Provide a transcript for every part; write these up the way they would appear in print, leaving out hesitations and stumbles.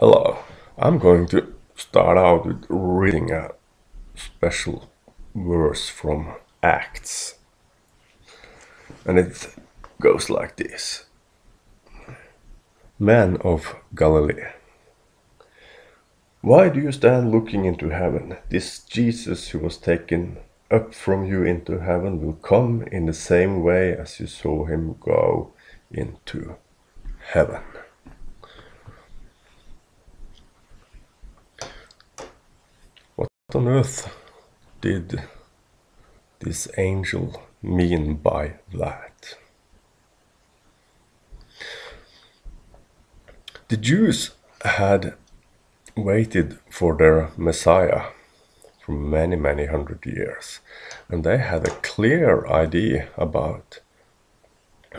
Hello, I'm going to start out with reading a special verse from Acts, and it goes like this. Men of Galilee, why do you stand looking into heaven? This Jesus who was taken up from you into heaven will come in the same way as you saw him go into heaven. What on earth did this angel mean by that? The Jews had waited for their Messiah for many, many hundred years, and they had a clear idea about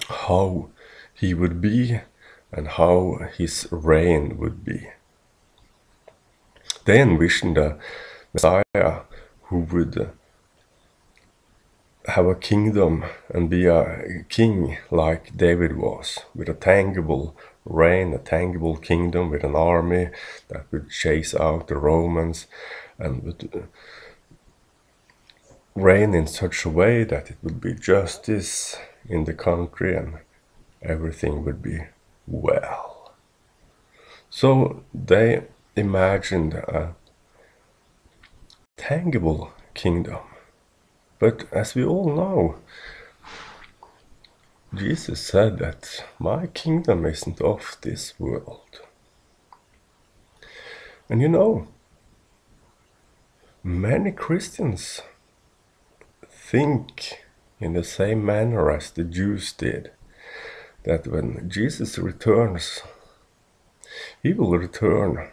how he would be and how his reign would be. They envisioned a Messiah who would have a kingdom and be a king like David was, with a tangible reign, a tangible kingdom with an army that would chase out the Romans and would reign in such a way that it would be justice in the country and everything would be well. So they imagined a tangible kingdom. But as we all know, Jesus said that my kingdom isn't of this world. And you know, many Christians think in the same manner as the Jews did, that when Jesus returns, he will return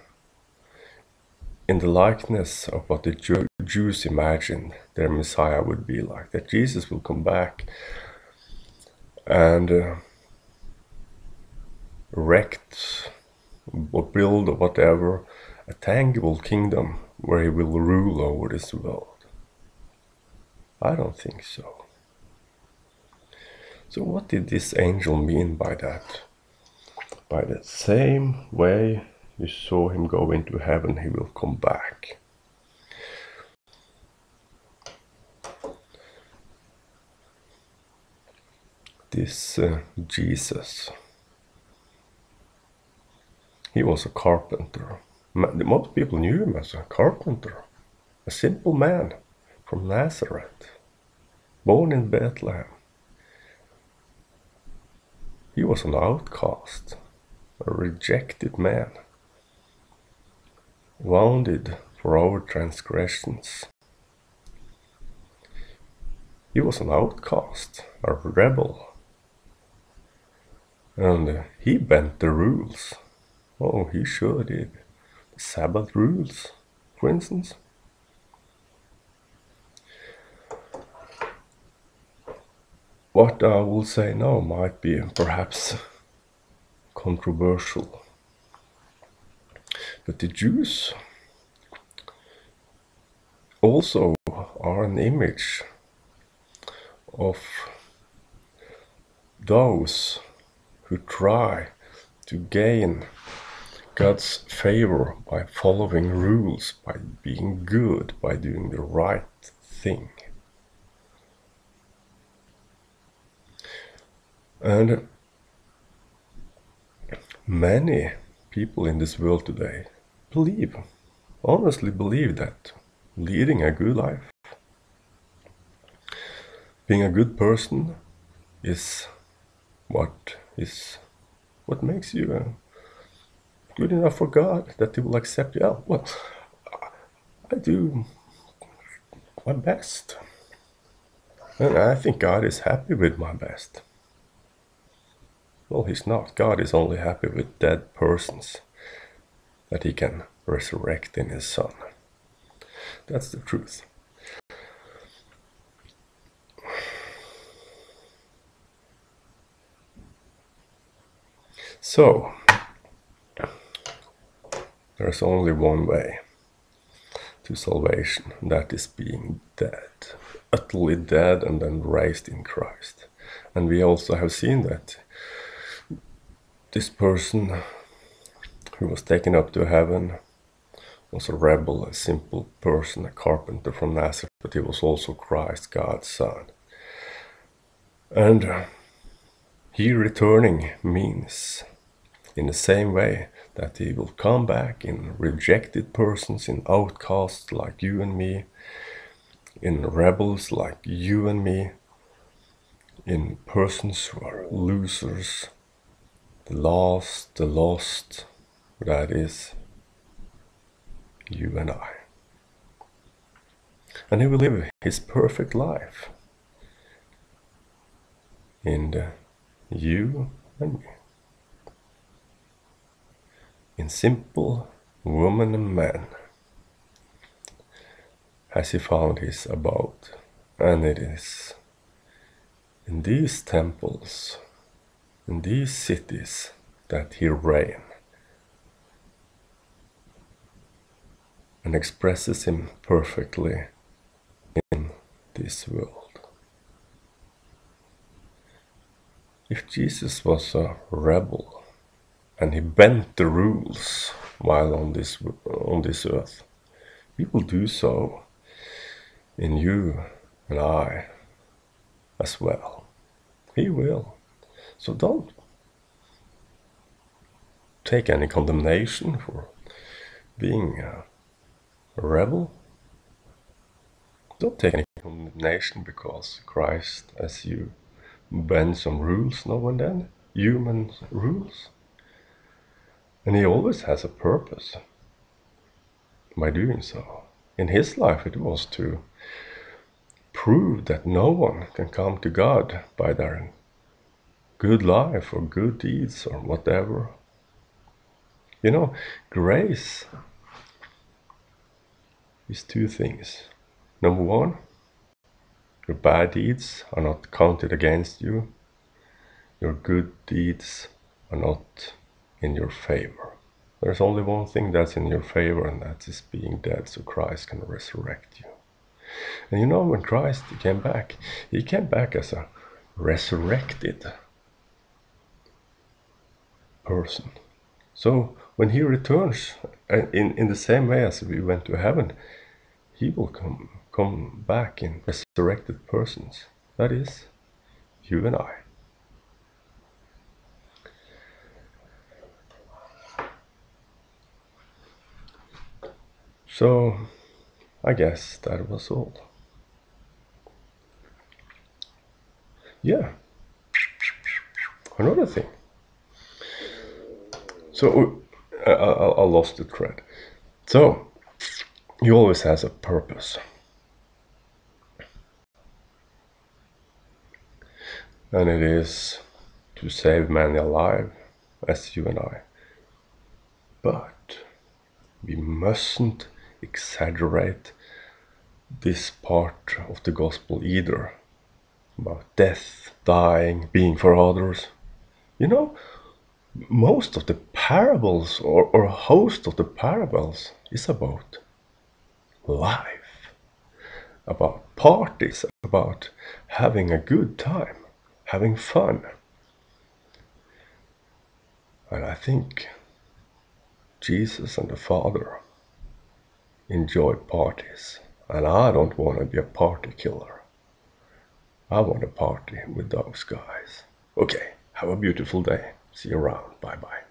in the likeness of what the Jews imagined their Messiah would be like, that Jesus will come back and erect or build or whatever a tangible kingdom where he will rule over this world. I don't think so. So what did this angel mean by that? By the same way you saw him go into heaven, he will come back. This Jesus, he was a carpenter. Most people knew him as a carpenter, a simple man from Nazareth, born in Bethlehem. He was an outcast, a rejected man, wounded for our transgressions. He was an outcast, a rebel, and he bent the rules. Oh, he sure did. The Sabbath rules, for instance. What I will say now might be perhaps controversial, but the Jews also are an image of those who try to gain God's favor by following rules, by being good, by doing the right thing. And many people in this world today honestly believe that leading a good life, being a good person is what makes you good enough for God, that he will accept you. Oh, well, I do my best. And I think God is happy with my best. Well, he's not. God is only happy with dead persons that he can resurrect in his Son. That's the truth. So, there's only one way to salvation, and that is being dead, utterly dead, and then raised in Christ. And we also have seen that this person who was taken up to heaven, was a rebel, a simple person, a carpenter from Nazareth, but he was also Christ, God's Son. And he returning means, in the same way, that he will come back in rejected persons, in outcasts like you and me, in rebels like you and me, in persons who are losers, the lost, that is you and I. And he will live his perfect life in you and me. In simple woman and man has he found his abode, and it is in these temples, in these cities, that he reigns and expresses him perfectly in this world. If Jesus was a rebel and he bent the rules while on this earth, he will do so in you and I as well. He will. So don't take any condemnation for being a rebel. Don't take any condemnation because Christ, as you, bend some rules now and then, human rules. And he always has a purpose by doing so. In his life it was to prove that no one can come to God by their good life or good deeds or whatever. You know, grace is two things. Number one, your bad deeds are not counted against you. Your good deeds are not in your favor. There's only one thing that's in your favor, and that is being dead so Christ can resurrect you. And you know, when Christ came back as a resurrected person. So when he returns, in the same way as we went to heaven, he will come back in resurrected persons. That is, you and I. So I guess that was all. Yeah. Another thing. So I lost the thread. So he always has a purpose. And it is to save many alive, as you and I. But we mustn't exaggerate this part of the gospel either, about death, dying, being for others. You know, most of the parables, or a host of the parables, is about life, about parties, about having a good time, having fun. And I think Jesus and the Father enjoy parties. And I don't want to be a party killer. I want to party with those guys. Okay, have a beautiful day. See you around. Bye bye.